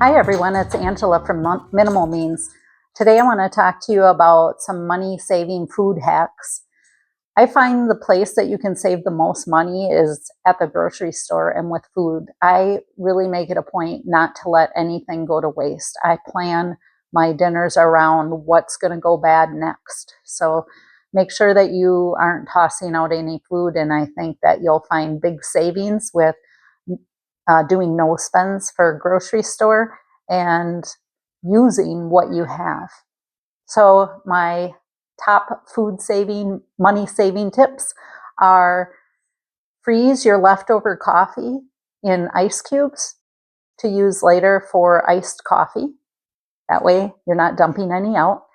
Hi everyone, it's Angela from Minimal Means. Today I want to talk to you about some money saving food hacks. I find the place that you can save the most money is at the grocery store and with food. I really make it a point not to let anything go to waste. I plan my dinners around what's going to go bad next. So make sure that you aren't tossing out any food, and I think that you'll find big savings with doing no spends for a grocery store and using what you have. So my top food saving, money saving tips are: freeze your leftover coffee in ice cubes to use later for iced coffee. That way you're not dumping any out.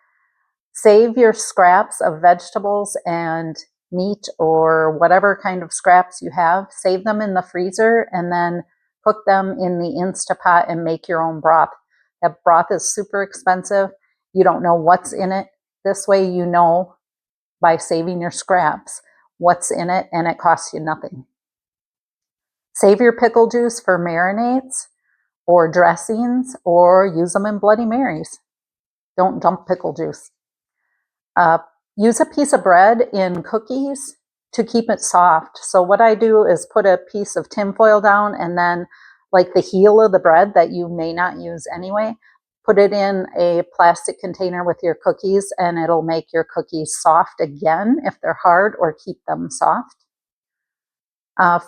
Save your scraps of vegetables and meat or whatever kind of scraps you have. Save them in the freezer and then cook them in the Instapot and make your own broth. That broth is super expensive. You don't know what's in it. This way you know by saving your scraps what's in it, and it costs you nothing. Save your pickle juice for marinades or dressings, or use them in Bloody Marys. Don't dump pickle juice. Use a piece of bread in cookies to keep it soft. So what I do is put a piece of tinfoil down, and then like the heel of the bread that you may not use anyway, put it in a plastic container with your cookies, and it'll make your cookies soft again if they're hard, or keep them soft.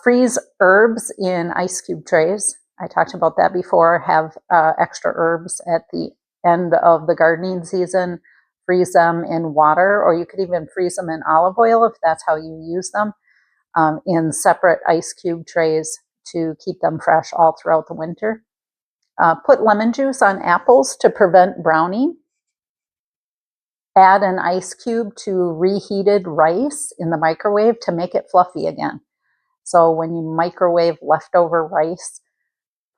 Freeze herbs in ice cube trays. I talked about that before. Have extra herbs at the end of the gardening season. Freeze them in water, or you could even freeze them in olive oil if that's how you use them, in separate ice cube trays to keep them fresh all throughout the winter. Put lemon juice on apples to prevent browning. Add an ice cube to reheated rice in the microwave to make it fluffy again. So when you microwave leftover rice,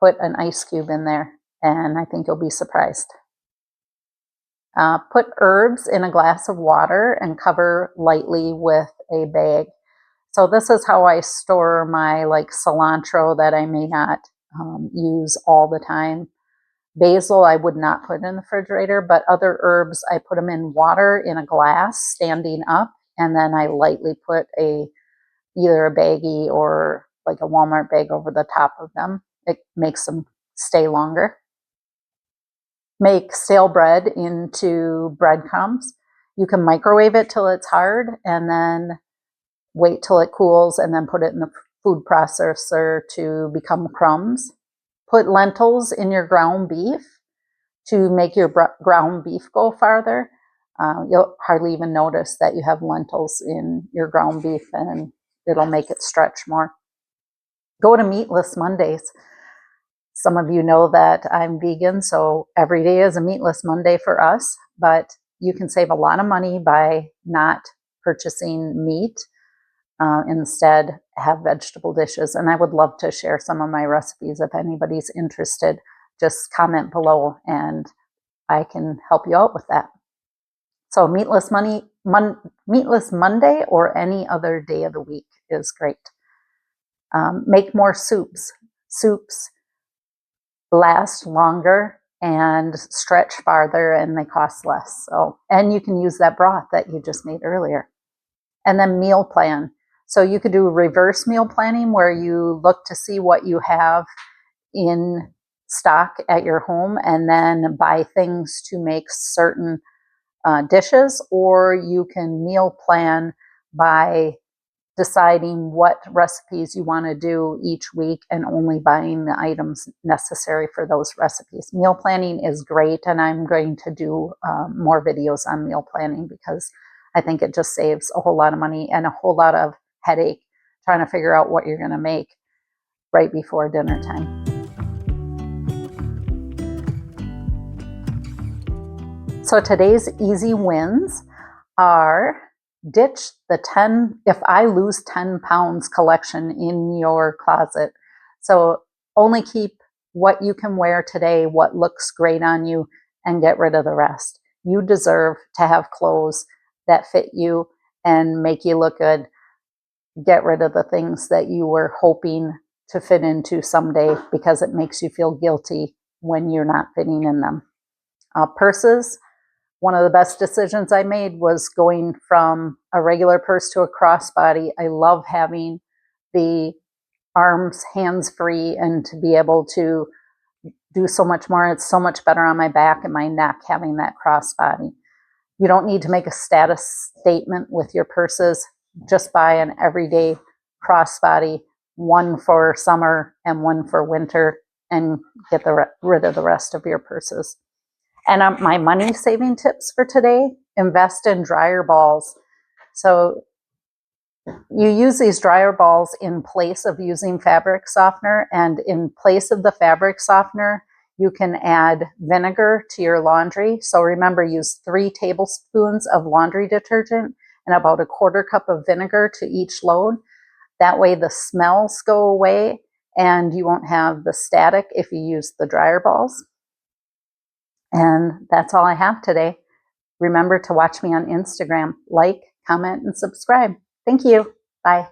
put an ice cube in there, and I think you'll be surprised. Put herbs in a glass of water and cover lightly with a bag. So this is how I store my cilantro that I may not use all the time. Basil I would not put in the refrigerator, but other herbs I put them in water in a glass standing up, and then I lightly put either a baggie or like a Walmart bag over the top of them. It makes them stay longer. Make stale bread into breadcrumbs. You can microwave it till it's hard and then wait till it cools and then put it in the food processor to become crumbs. Put lentils in your ground beef to make your ground beef go farther. You'll hardly even notice that you have lentils in your ground beef, and it'll make it stretch more. Go to Meatless Mondays. Some of you know that I'm vegan, so every day is a Meatless Monday for us, but you can save a lot of money by not purchasing meat. Instead, have vegetable dishes. And I would love to share some of my recipes. If anybody's interested, just comment below and I can help you out with that. So Meatless Monday or any other day of the week is great. Make more soups. Soups last longer and stretch farther, and they cost less. And you can use that broth that you just made earlier. And then meal plan. So you could do reverse meal planning, where you look to see what you have in stock at your home and then buy things to make certain dishes, or you can meal plan by deciding what recipes you want to do each week and only buying the items necessary for those recipes. Meal planning is great, and I'm going to do more videos on meal planning because I think it just saves a whole lot of money and a whole lot of headache trying to figure out what you're going to make right before dinner time. So today's easy wins are: ditch the 10 if I lose 10 pounds collection in your closet. So only keep what you can wear today, what looks great on you, and get rid of the rest. You deserve to have clothes that fit you and make you look good. Get rid of the things that you were hoping to fit into someday because it makes you feel guilty when you're not fitting in them. Purses, one of the best decisions I made was going from a regular purse to a crossbody. I love having the arms hands-free and to be able to do so much more. It's so much better on my back and my neck having that crossbody. You don't need to make a status statement with your purses. Just buy an everyday crossbody, one for summer and one for winter, and get rid of the rest of your purses. And my money saving tips for today: invest in dryer balls. So you use these dryer balls in place of using fabric softener, and in place of the fabric softener, you can add vinegar to your laundry. So remember, use 3 tablespoons of laundry detergent and about a 1/4 cup of vinegar to each load. That way the smells go away and you won't have the static if you use the dryer balls. And that's all I have today. Remember to watch me on Instagram. Like, comment, and subscribe. Thank you. Bye.